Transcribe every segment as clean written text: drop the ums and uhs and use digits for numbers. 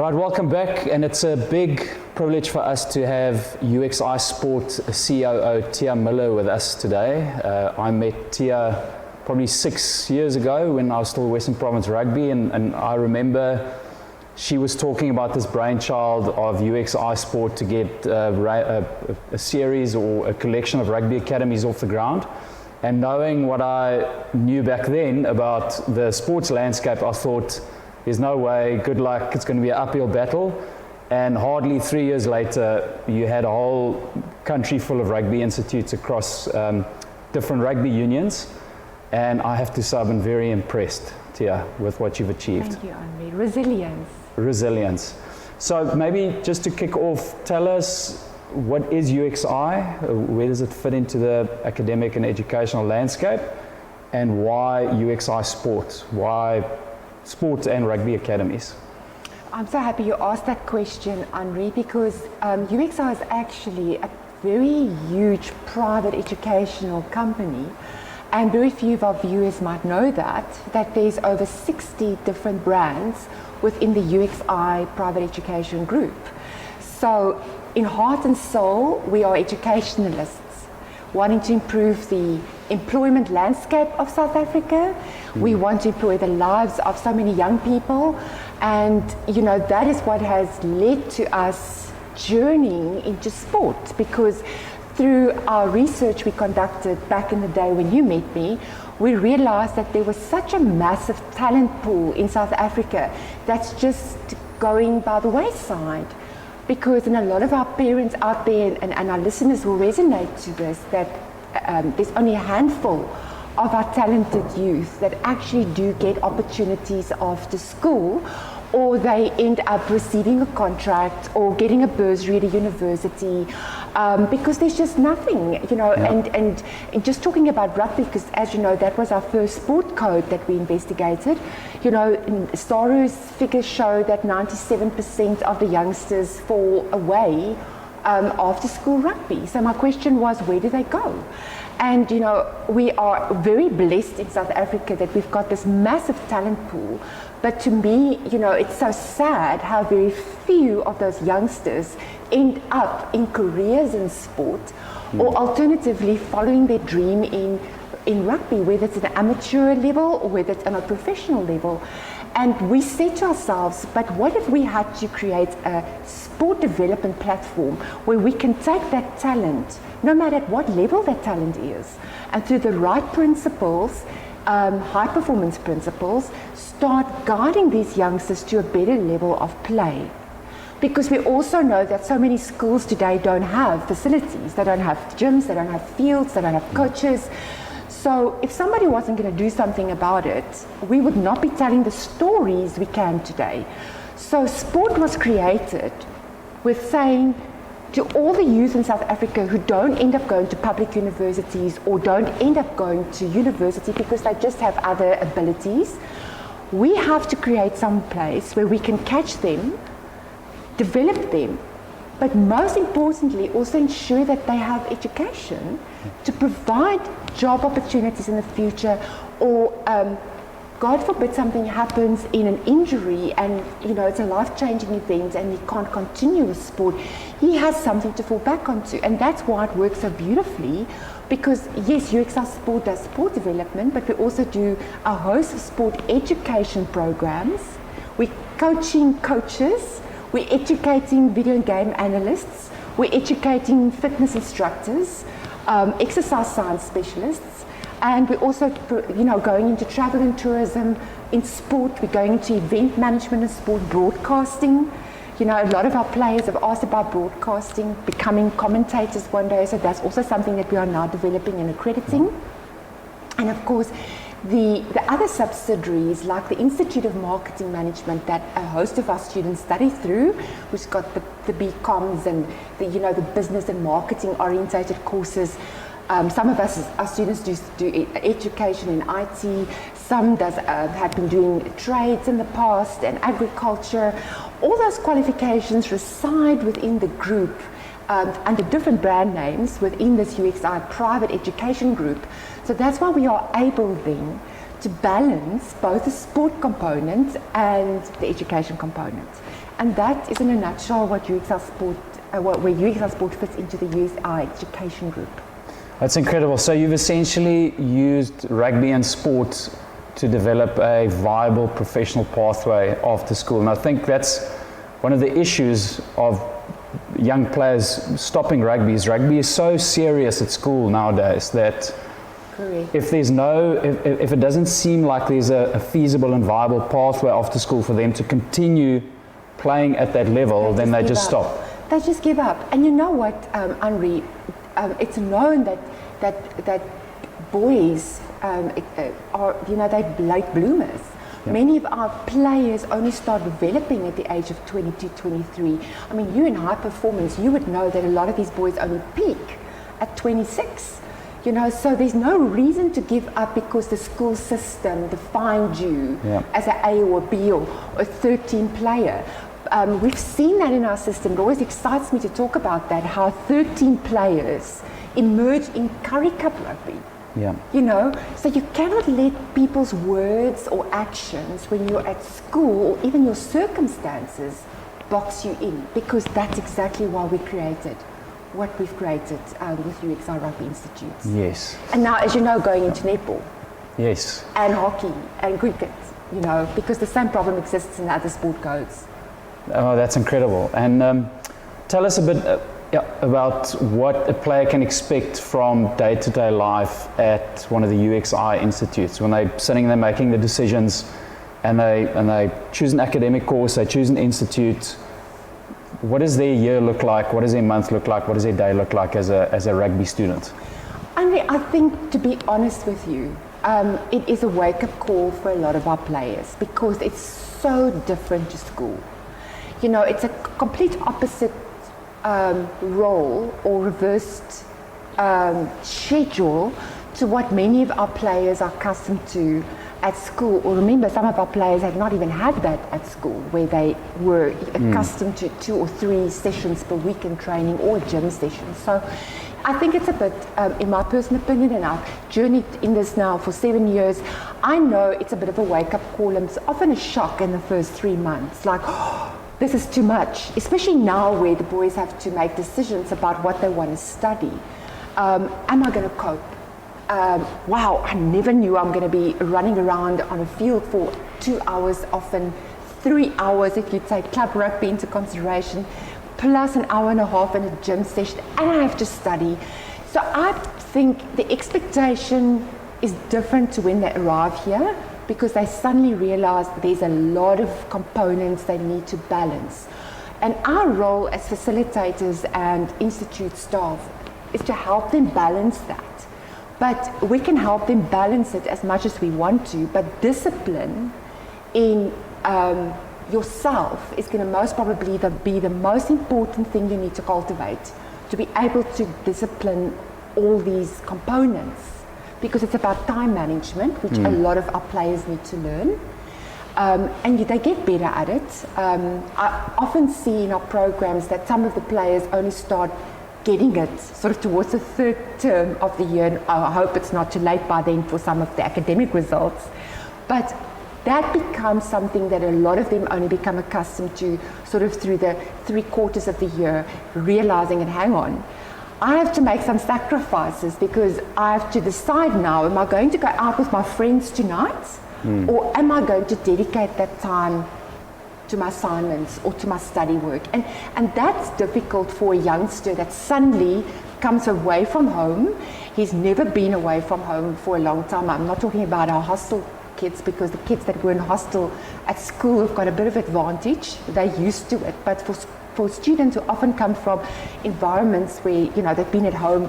Right, welcome back, and it's a big privilege for us to have UXi Sport COO Thea Miller with us today. I met Thea probably 6 years ago when I was still Western Province Rugby, and I remember she was talking about this brainchild of UXi Sport to get a series or a collection of rugby academies off the ground. And knowing what I knew back then about the sports landscape, I thought, there's no way, good luck, it's going to be an uphill battle. And hardly 3 years later, you had a whole country full of rugby institutes across different rugby unions. And I have to say, I've been very impressed, Thea, with what you've achieved. Thank you, Andri. Resilience. Resilience. So maybe just to kick off, tell us, what is UXi? Where does it fit into the academic and educational landscape? And why UXi Sport? Why sports and rugby academies? I'm so happy you asked that question, Andri, because UXi is actually a very huge private educational company, and very few of our viewers might know that there's over 60 different brands within the UXi private education group. So in heart and soul, we are educationalists wanting to improve the employment landscape of South Africa. We want to improve the lives of so many young people, and that is what has led to us journeying into sport, because through our research we conducted back in the day when you met me, we realized that there was such a massive talent pool in South Africa that's just going by the wayside. Because a lot of our parents out there, and our listeners will resonate to this, that there's only a handful of our talented youth that actually do get opportunities after school, or they end up receiving a contract or getting a bursary at a university, because there's just nothing, and just talking about rugby, because as you know, that was our first sport code that we investigated. Staro's figures show that 97% of the youngsters fall away after school rugby. So my question was, where do they go? And we are very blessed in South Africa that we've got this massive talent pool. But to me, it's so sad how very few of those youngsters end up in careers in sport, or alternatively following their dream in rugby, whether it's at an amateur level or whether it's on a professional level. And we said to ourselves, but what if we had to create a sport development platform where we can take that talent, no matter at what level that talent is, and through the right principles, high performance principles, start guiding these youngsters to a better level of play. Because we also know that so many schools today don't have facilities, they don't have gyms, they don't have fields, they don't have coaches. So if somebody wasn't going to do something about it, we would not be telling the stories we can today. So sport was created with saying to all the youth in South Africa who don't end up going to public universities or don't end up going to university because they just have other abilities, we have to create some place where we can catch them, develop them, but most importantly also ensure that they have education to provide job opportunities in the future, or God forbid something happens in an injury and it's a life-changing event and he can't continue with sport, he has something to fall back onto. And that's why it works so beautifully, because yes, UXi Sport does sport development, but we also do a host of sport education programs. We're coaching coaches, we're educating video game analysts, we're educating fitness instructors, exercise science specialists, and we're also going into travel and tourism in sport. We're going into event management and sport broadcasting. A lot of our players have asked about broadcasting, becoming commentators one day, so that's also something that we are now developing and accrediting. And of course, the other subsidiaries, like the Institute of Marketing Management that a host of our students study through, which got the BComs and the business and marketing orientated courses. Some of us, our students do education in IT, some have been doing trades in the past and agriculture. All those qualifications reside within the group under different brand names within this UXi private education group. So that's why we are able then to balance both the sport component and the education component. And that is in a nutshell what UXi Sport, where UXi Sport fits into the UXi education group. That's incredible. So you've essentially used rugby and sport to develop a viable professional pathway after school. And I think that's one of the issues of young players stopping rugby is so serious at school nowadays that Correct. if it doesn't seem like there's a feasible and viable pathway after school for them to continue playing at that level, then they just stop. They just give up. And you know what, Andri, it's known that boys are, they're late bloomers. Yeah. Many of our players only start developing at the age of 22, 23. I mean, you in high performance, you would know that a lot of these boys only peak at 26. So there's no reason to give up because the school system defined you as an A or B or a 13 player. We've seen that in our system. It always excites me to talk about that, how 13 players emerge in Currie Cup rugby. Yeah. So you cannot let people's words or actions when you're at school, or even your circumstances, box you in, because that's exactly why we created what we've created with UXi Rugby Institute. Yes. And now, as you know, going into netball. Yes. And hockey and cricket, because the same problem exists in other sport codes. Oh, that's incredible. And tell us a bit about what a player can expect from day-to-day life at one of the UXi institutes when they're sitting there making the decisions and they choose an academic course, they choose an institute. What does their year look like? What does their month look like? What does their day look like as a rugby student? Andri, I think, to be honest with you, it is a wake-up call for a lot of our players because it's so different to school. It's a complete opposite role or reversed schedule to what many of our players are accustomed to at school. Or remember, some of our players had not even had that at school, where they were accustomed to 2 or 3 sessions per week in training or gym sessions. So I think it's a bit, in my personal opinion, and I've journeyed in this now for 7 years, I know it's a bit of a wake-up call, and it's often a shock in the first 3 months, like, oh, this is too much, especially now where the boys have to make decisions about what they want to study. Am I going to cope? Wow, I never knew I'm going to be running around on a field for 2 hours, often 3 hours if you take club rugby into consideration, plus an hour and a half in a gym session, and I have to study. So I think the expectation is different to when they arrive here, because they suddenly realize there's a lot of components they need to balance. And our role as facilitators and institute staff is to help them balance that. But we can help them balance it as much as we want to, but discipline in yourself is going to most probably be the most important thing you need to cultivate, to be able to discipline all these components, because it's about time management, which a lot of our players need to learn. And they get better at it. I often see in our programs that some of the players only start getting it sort of towards the 3rd term of the year. And I hope it's not too late by then for some of the academic results. But that becomes something that a lot of them only become accustomed to sort of through the 3/4 of the year, realizing, and hang on, I have to make some sacrifices because I have to decide now, am I going to go out with my friends tonight? Or am I going to dedicate that time to my assignments or to my study work? And that's difficult for a youngster that suddenly comes away from home. He's never been away from home for a long time. I'm not talking about our hostel kids, because the kids that were in hostel at school have got a bit of advantage. They're used to it. But for students who often come from environments where, they've been at home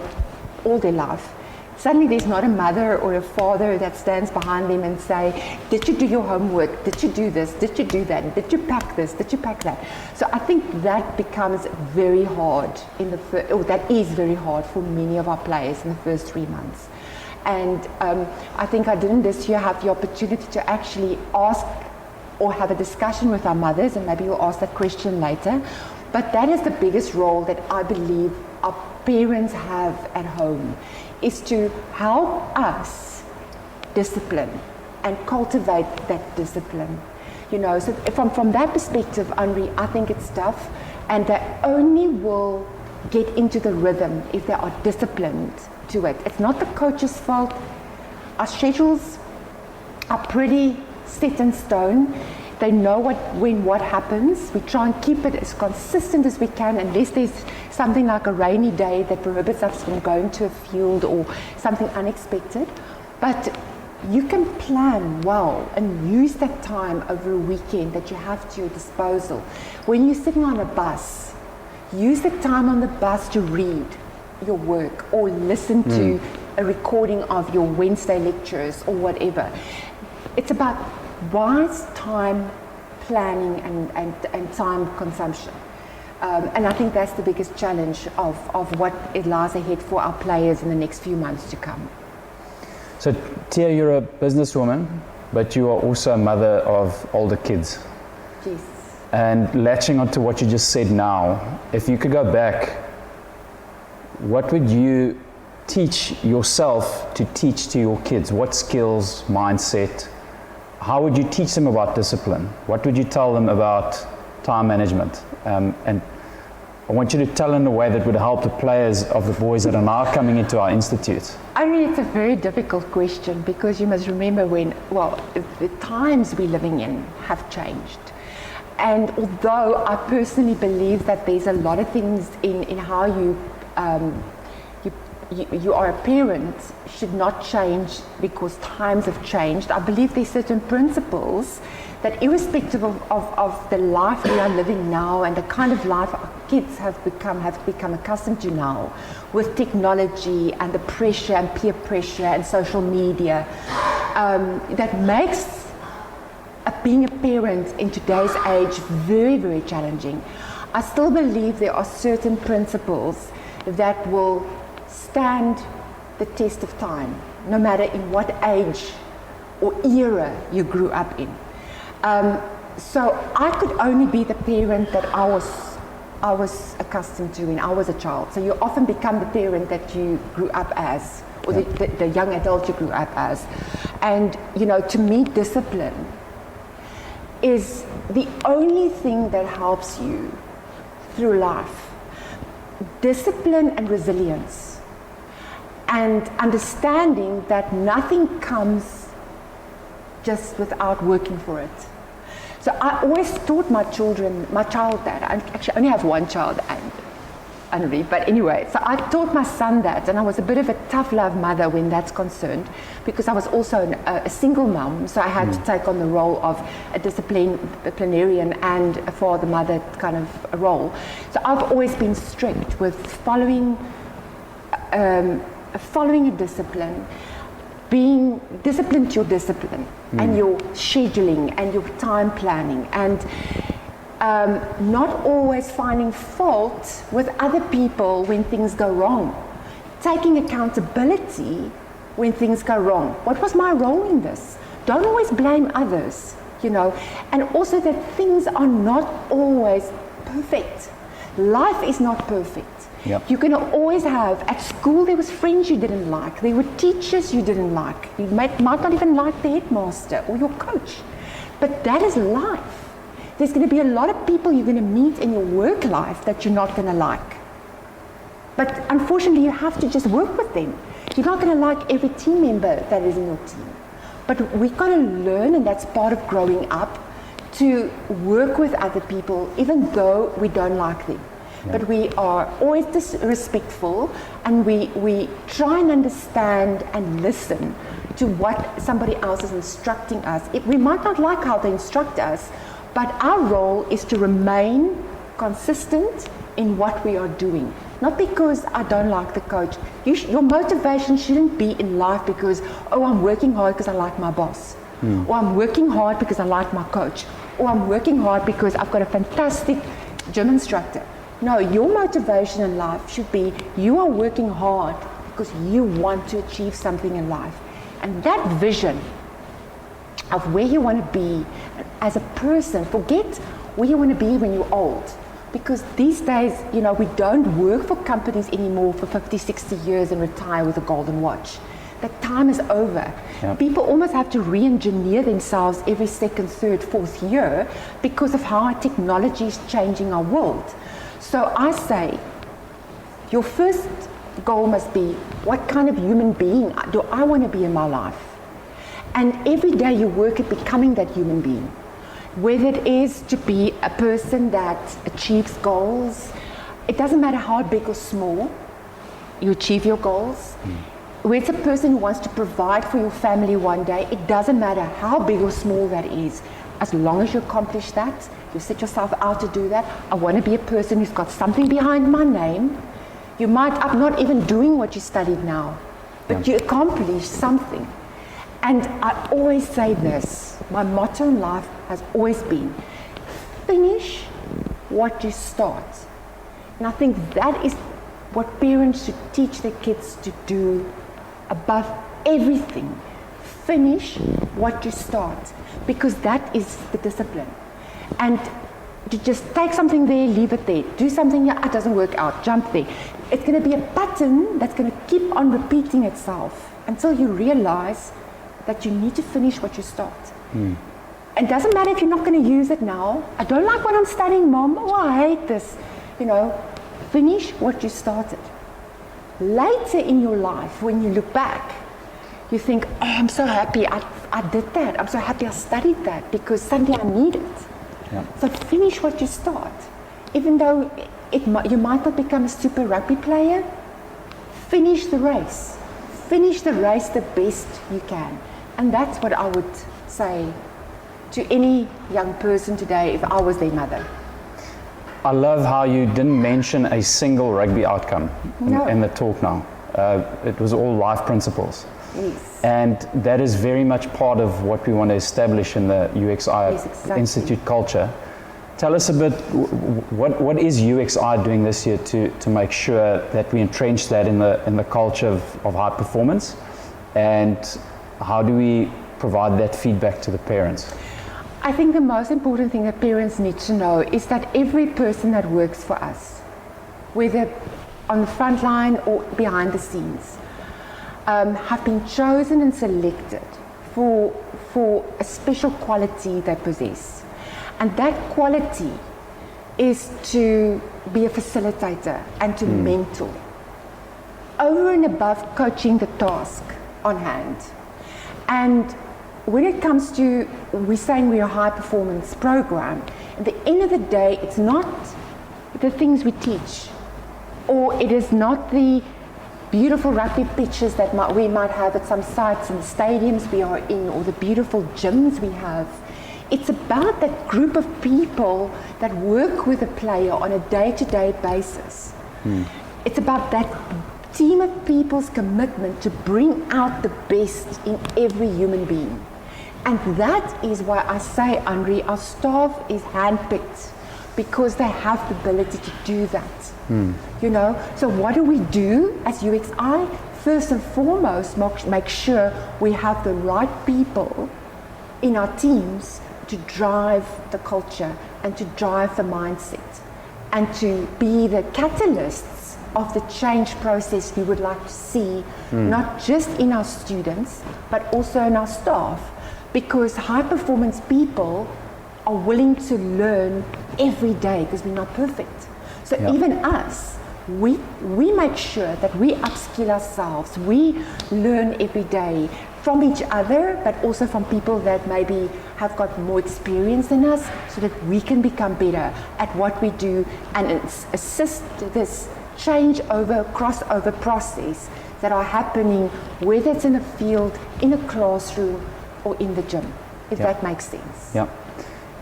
all their life, suddenly there's not a mother or a father that stands behind them and say, did you do your homework? Did you do this? Did you do that? Did you pack this? Did you pack that? So I think that becomes very hard that is very hard for many of our players in the first 3 months. And I think I didn't this year have the opportunity to actually ask or have a discussion with our mothers, and maybe you'll ask that question later. But that is the biggest role that I believe our parents have at home, is to help us discipline and cultivate that discipline. You know, so from that perspective, Andri, I think it's tough, and they only will get into the rhythm if they are disciplined to it. It's not the coach's fault. Our schedules are pretty set in stone. They know when what happens. We try and keep it as consistent as we can, unless there's something like a rainy day that prohibits us from going to a field or something unexpected. But you can plan well and use that time over a weekend that you have to your disposal. When you're sitting on a bus, use the time on the bus to read your work or listen to a recording of your Wednesday lectures or whatever. It's about wise time planning and time consumption. And I think that's the biggest challenge of what it lies ahead for our players in the next few months to come. So Thea, you're a businesswoman, but you are also a mother of older kids. Yes. And latching onto what you just said now, if you could go back, what would you teach yourself to teach to your kids? What skills, mindset? How would you teach them about discipline? What would you tell them about time management? And I want you to tell in a way that would help the players of the boys that are now coming into our institute. I mean, it's a very difficult question, because you must remember the times we're living in have changed. And although I personally believe that there's a lot of things in how you are a parent should not change because times have changed, I believe there's certain principles that, irrespective of the life we are living now and the kind of life our kids have become accustomed to now, with technology and the pressure and peer pressure and social media, that makes being a parent in today's age very, very challenging. I still believe there are certain principles that will stand the test of time, no matter in what age or era you grew up in. So I could only be the parent that I was accustomed to when I was a child. So you often become the parent that you grew up as, or the young adult you grew up as. And you know, to me, discipline is the only thing that helps you through life. Discipline and resilience, and understanding that nothing comes just without working for it. So I always taught my child that. I actually only have one child, Andri, but anyway, so I taught my son that, and I was a bit of a tough love mother when that's concerned, because I was also a single mum, so I had to take on the role of a disciplinarian and a father-mother kind of a role. So I've always been strict with following a discipline, being disciplined to your discipline and your scheduling and your time planning, and not always finding fault with other people when things go wrong. Taking accountability when things go wrong. What was my role in this? Don't always blame others, you know. And also that things are not always perfect. Life is not perfect. Yep. You're going to always have, at school there was friends you didn't like, there were teachers you didn't like, you might not even like the headmaster or your coach. But that is life. There's going to be a lot of people you're going to meet in your work life that you're not going to like. But unfortunately, you have to just work with them. You're not going to like every team member that is in your team. But we've got to learn, and that's part of growing up, to work with other people, even though we don't like them. Yeah. But we are always respectful, and we try and understand and listen to what somebody else is instructing us. We might not like how they instruct us, but our role is to remain consistent in what we are doing. Not because I don't like the coach. Your motivation shouldn't be in life because, oh, I'm working hard because I like my boss. Or I'm working hard because I like my coach. Or I'm working hard because I've got a fantastic gym instructor. No, your motivation in life should be you are working hard because you want to achieve something in life. And that vision of where you want to be as a person, forget where you want to be when you're old. Because these days, you know, we don't work for companies anymore for 50, 60 years and retire with a golden watch. The time is over. Yep. People almost have to re-engineer themselves every second, third, fourth year because of how our technology is changing our world. So I say, your first goal must be, what kind of human being do I want to be in my life? And every day you work at becoming that human being. Whether it is to be a person that achieves goals, it doesn't matter how big or small, you achieve your goals. Whether it's a person who wants to provide for your family one day, it doesn't matter how big or small that is. As long as you accomplish that, you set yourself out to do that. I want to be a person who's got something behind my name. You might I'm not even doing what you studied now, but you accomplished something. And I always say this, my motto in life has always been, finish what you start. And I think that is what parents should teach their kids to do above everything. Finish what you start, because that is the discipline. And to just take something there, leave it there, do something here, it doesn't work out, jump there. It's going to be a pattern that's going to keep on repeating itself until you realize that you need to finish what you start. It doesn't matter if you're not going to use it now. I don't like what I'm studying, Mom. Oh, I hate this. You know, finish what you started. Later in your life, when you look back, you think, oh, I'm so happy I did that. I'm so happy I studied that because suddenly I need it. Yeah. So finish what you start. Even though you might not become a super rugby player, finish the race. Finish the race the best you can. And that's what I would say to any young person today if I was their mother. I love how you didn't mention a single rugby outcome in the talk now. It was all life principles. Yes. And that is very much part of what we want to establish in the UXi Institute culture. Tell us a bit, what is UXi doing this year to make sure that we entrench that in the culture of high performance, and how do we provide that feedback to the parents? I think the most important thing that parents need to know is that every person that works for us, whether on the front line or behind the scenes, have been chosen and selected for a special quality they possess. And that quality is to be a facilitator and to mentor, over and above coaching the task on hand. And when it comes to, we're saying we're a high performance program, at the end of the day, it's not the things we teach, or it is not the beautiful rugby pitches that we might have at some sites and stadiums we are in, or the beautiful gyms we have. It's about that group of people that work with a player on a day-to-day basis. It's about that team of people's commitment to bring out the best in every human being. And that is why I say, Andri, our staff is handpicked because they have the ability to do that. You know, so what do we do as UXi? First and foremost, make sure we have the right people in our teams to drive the culture and to drive the mindset and to be the catalysts of the change process we would like to see, not just in our students, but also in our staff, because high performance people are willing to learn every day because we're not perfect. So even us, we make sure that we upskill ourselves, we learn every day from each other, but also from people that maybe have got more experience than us, so that we can become better at what we do and assist this crossover process that are happening, whether it's in a field, in a classroom, or in the gym, if that makes sense. Yeah.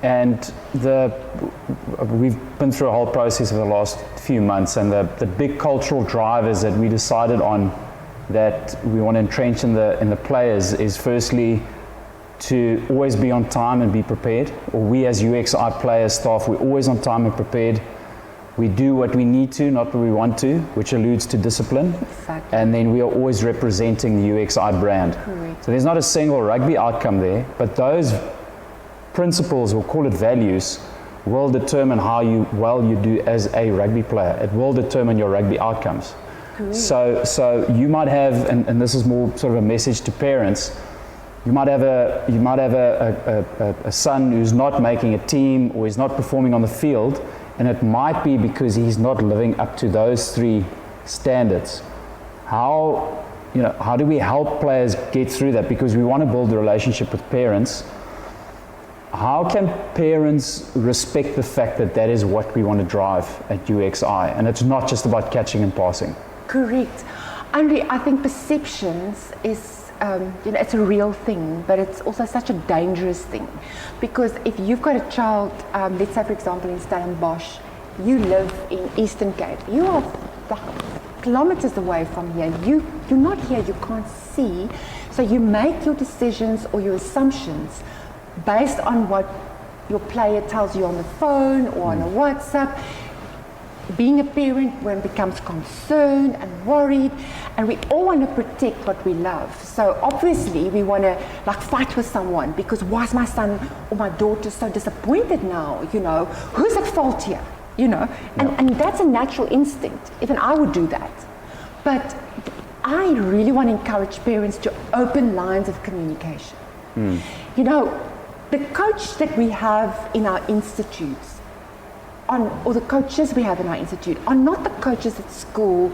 And we've been through a whole process over the last few months, and the big cultural drivers that we decided on that we want to entrench in the players is firstly to always be on time and be prepared. Or we as UXi players staff, we're always on time and prepared. We do what we need to, not what we want to, which alludes to discipline. Exactly. And then we are always representing the UXi brand. Correct. So there's not a single rugby outcome there, but those principles, we'll call it values, will determine how well you do as a rugby player. It will determine your rugby outcomes. So you might have, and this is more sort of a message to parents. You might have a son who's not making a team or is not performing on the field, and it might be because he's not living up to those 3 standards. How do we help players get through that? Because we want to build a relationship with parents. How can parents respect the fact that that is what we want to drive at UXi, and it's not just about catching and passing? Correct. Andri, I think perceptions is, it's a real thing, but it's also such a dangerous thing. Because if you've got a child, let's say for example in Stellenbosch, you live in Eastern Cape, you are kilometers away from here, you're not here, you can't see, so you make your decisions or your assumptions based on what your player tells you on the phone or on a WhatsApp. Being a parent, one becomes concerned and worried, and we all want to protect what we love. So obviously we want to fight with someone because why is my son or my daughter so disappointed now? Who's at fault here? And that's a natural instinct. Even I would do that. But I really want to encourage parents to open lines of communication. The coach that we have in our institutes, or the coaches we have in our institute, are not the coaches at school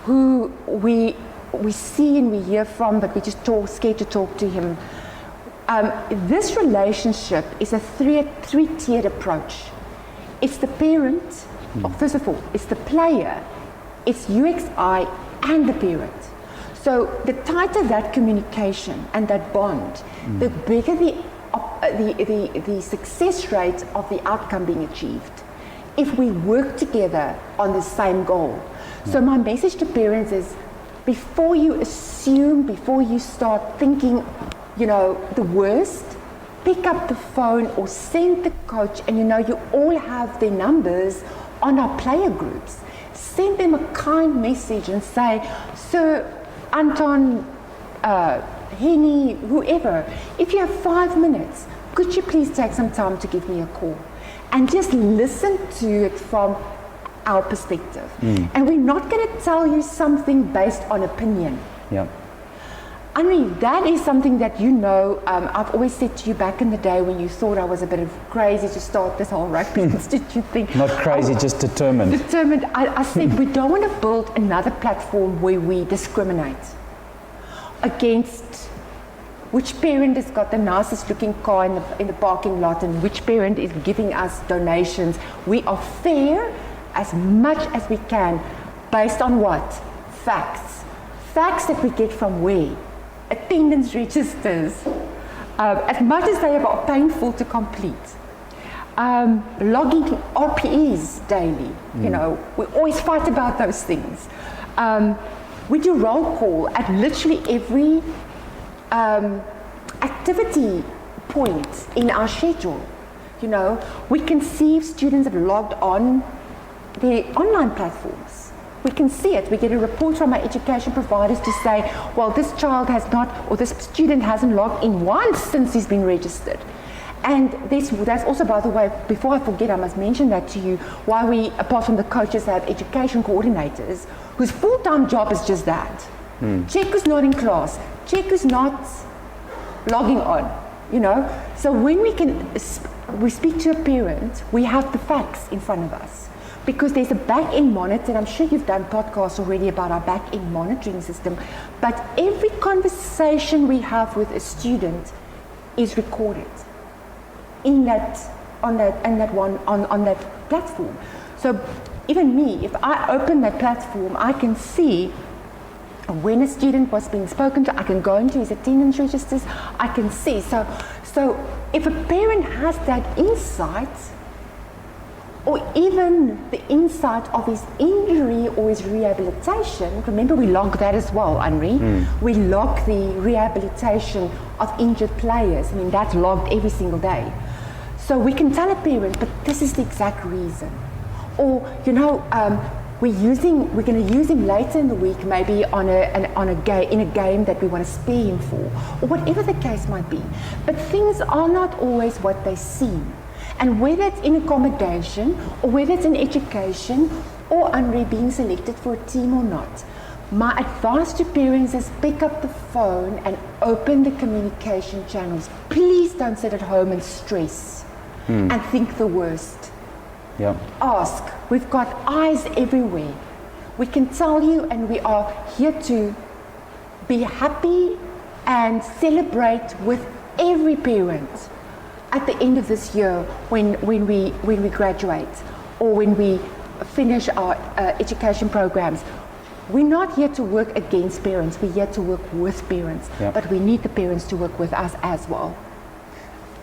who we see and we hear from, but we just scared to talk to him. This relationship is a three-tiered approach. It's the parent, first of all, it's the player, it's UXi and the parent. So the tighter that communication and that bond, the bigger the success rate of the outcome being achieved if we work together on the same goal. So my message to parents is, before you assume, before you start thinking, the worst, pick up the phone or send the coach, and you all have their numbers on our player groups. Send them a kind message and say, Sir Anton, Henny, whoever, if you have 5 minutes, could you please take some time to give me a call? And just listen to it from our perspective. And we're not going to tell you something based on opinion. Yeah. Andri, that is something that I've always said to you back in the day when you thought I was a bit of crazy to start this whole rugby institute thing. Not crazy, just determined. Determined. I said we don't want to build another platform where we discriminate against which parent has got the nicest looking car in the parking lot and which parent is giving us donations. We are fair as much as we can based on what? Facts. Facts that we get from where? Attendance registers, as much as they are painful to complete. Logging RPEs daily, we always fight about those things. We do roll call at literally every activity point in our schedule. We can see if students have logged on the online platforms. We can see it. We get a report from our education providers to say, well, this child has not, or this student hasn't logged in once since he's been registered. And that's also, by the way, before I forget, I must mention that to you, why we, apart from the coaches, have education coordinators whose full-time job is just that. Check who's not in class, check who's not logging on, So when we speak to a parent, we have the facts in front of us. Because there's a back-end monitor, and I'm sure you've done podcasts already about our back-end monitoring system, but every conversation we have with a student is recorded on that platform. So even me, if I open that platform, I can see when a student was being spoken to. I can go into his attendance registers. I can see. So if a parent has that insight, or even the insight of his injury or his rehabilitation, remember we log that as well, Andri. We log the rehabilitation of injured players. That's logged every single day. So we can tell a parent, but this is the exact reason. Or, we're going to use him later in the week, maybe in a game that we want to spare him for, or whatever the case might be. But things are not always what they seem. And whether it's in accommodation, or whether it's in education, or Andri being selected for a team or not, my advice to parents is pick up the phone and open the communication channels. Please don't sit at home and stress and think the worst. Yeah. Ask. We've got eyes everywhere. We can tell you, and we are here to be happy and celebrate with every parent at the end of this year when we graduate or when we finish our education programs. We're not here to work against parents, we're here to work with parents, but we need the parents to work with us as well.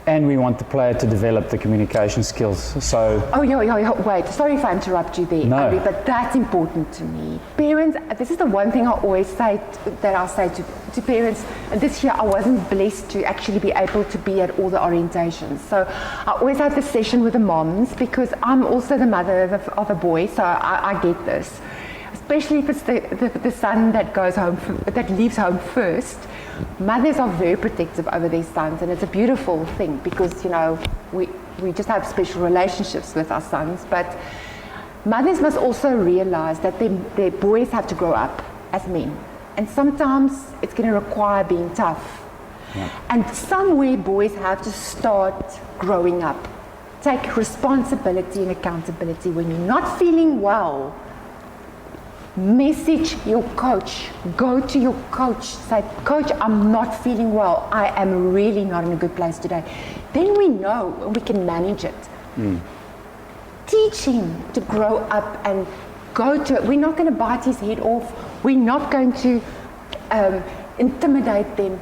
And we want the player to develop the communication skills. So. Oh, yeah, wait. Sorry if I interrupt you there, No. Andri, but that's important to me. Parents, this is the one thing I always say, to parents. And this year I wasn't blessed to actually be able to be at all the orientations. So I always have this session with the moms because I'm also the mother of a boy, so I get this. Especially if it's the son that goes home, that leaves home first. Mothers are very protective over their sons, and it's a beautiful thing because, you know, we just have special relationships with our sons. But mothers must also realize that their boys have to grow up as men, and sometimes it's going to require being tough. Yeah. And somewhere boys have to start growing up. Take responsibility and accountability. When you're not feeling well, message your coach. Go to your coach. Say, Coach, I'm not feeling well. I am really not in a good place today. Then we know and we can manage it. Teach him to grow up and go to it. We're not going to bite his head off. We're not going to intimidate them.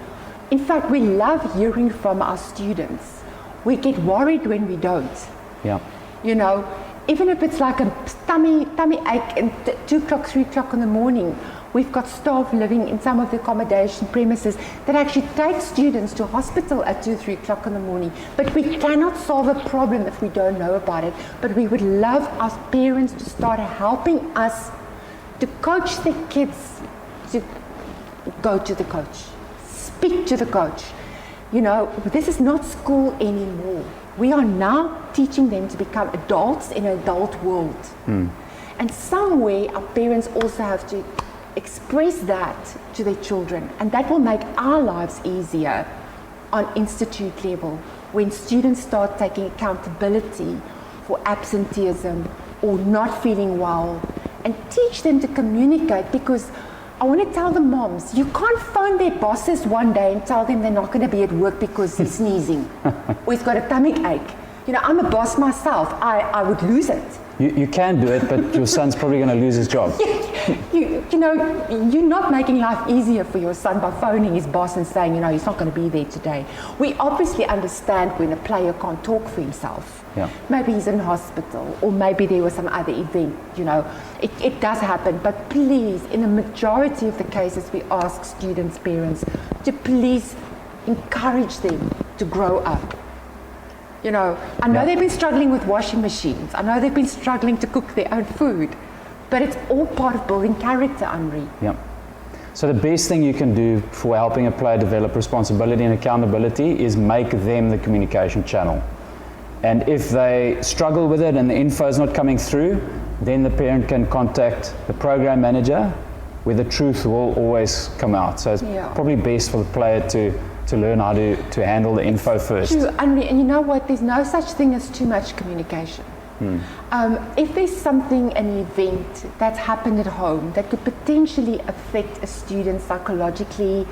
In fact, we love hearing from our students. We get worried when we don't. Yeah. You know, even if it's like a tummy ache at 2 o'clock, 3 o'clock in the morning, we've got staff living in some of the accommodation premises that actually take students to hospital at 2, 3 o'clock in the morning. But we cannot solve a problem if we don't know about it. But we would love our parents to start helping us to coach the kids to go to the coach, speak to the coach. You know, this is not school anymore. We are now teaching them to become adults in an adult world. And somewhere our parents also have to express that to their children, and that will make our lives easier on institute level when students start taking accountability for absenteeism or not feeling well, and teach them to communicate. Because I want to tell the moms, you can't phone their bosses one day and tell them they're not going to be at work because he's sneezing or he's got a stomach ache. You know, I'm a boss myself. I would lose it. You can do it, but your son's probably going to lose his job. You know, you're not making life easier for your son by phoning his boss and saying, you know, he's not going to be there today. We obviously understand when a player can't talk for himself. Yeah. Maybe he's in hospital, or maybe there was some other event, you know. It does happen, but please, in the majority of the cases, we ask students' parents to please encourage them to grow up. You know, I know they've been struggling with washing machines. I know they've been struggling to cook their own food. But it's all part of building character, Andri. Yeah. So the best thing you can do for helping a player develop responsibility and accountability is make them the communication channel. And if they struggle with it and the info is not coming through, then the parent can contact the program manager, where the truth will always come out. So it's probably best for the player to learn how to handle the info first. True, and you know what? There's no such thing as too much communication. If there's something, an event that's happened at home that could potentially affect a student psychologically,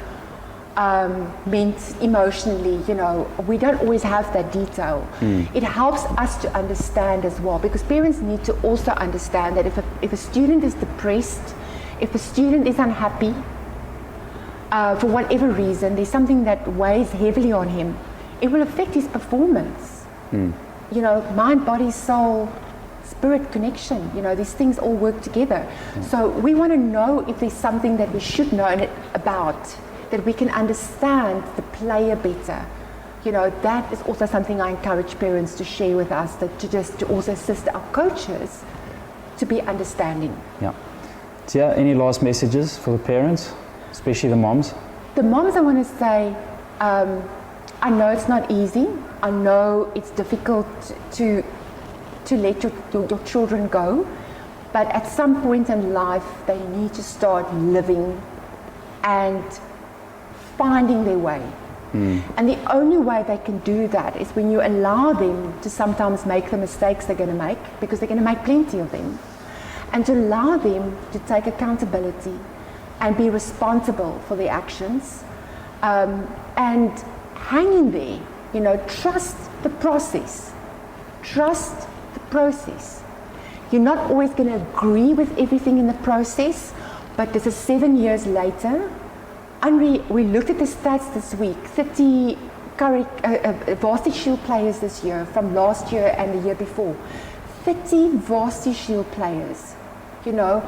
emotionally, you know, we don't always have that detail. It helps us to understand as well, because parents need to also understand that if a student is depressed, if a student is unhappy, for whatever reason, there's something that weighs heavily on him, it will affect his performance. You know, mind, body, soul, spirit connection, you know, these things all work together. So we want to know if there's something that we should know about, that we can understand the player better. You know, that is also something I encourage parents to share with us, to also assist our coaches to be understanding. Yeah. Thea, any last messages for the parents, especially the moms? The moms, I want to say, I know it's not easy. I know it's difficult to let your children go, But at some point in life, they need to start living and finding their way. And the only way they can do that is when you allow them to sometimes make the mistakes they're going to make, because they're going to make plenty of them, and to allow them to take accountability and be responsible for their actions, and hang in there, you know, trust the process. Trust the process. You're not always going to agree with everything in the process, but this is 7 years later. Andri, we looked at the stats this week, 30 Varsity Shield players this year from last year and the year before. 30 Varsity Shield players. You know,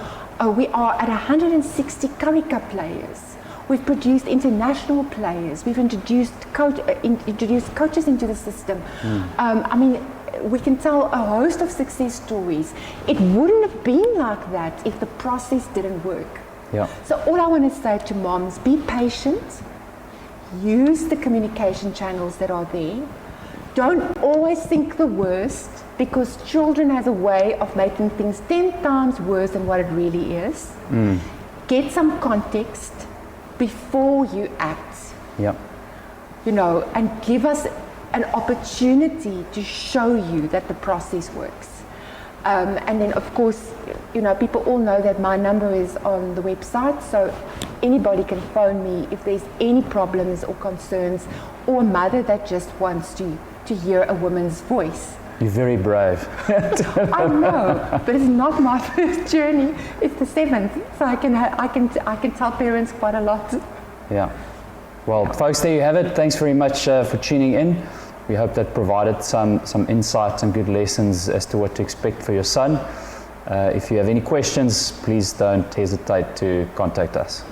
we are at 160 Currie Cup players. We've produced international players. We've introduced coaches into the system. I mean, we can tell a host of success stories. It wouldn't have been like that if the process didn't work. Yeah. So all I want to say to moms, be patient, use the communication channels that are there. Don't always think the worst, because children has a way of making things 10 times worse than what it really is. Get some context before you act. Yeah. You know, and give us an opportunity to show you that the process works. And then, of course, you know, people all know that my number is on the website, so anybody can phone me if there's any problems or concerns, or a mother that just wants to hear a woman's voice. You're very brave. I know, but it's not my first journey. It's the 7th, so I can tell parents quite a lot. Yeah. Well, folks, there you have it. Thanks very much for tuning in. We hope that provided some insights and good lessons as to what to expect for your son. If you have any questions, please don't hesitate to contact us.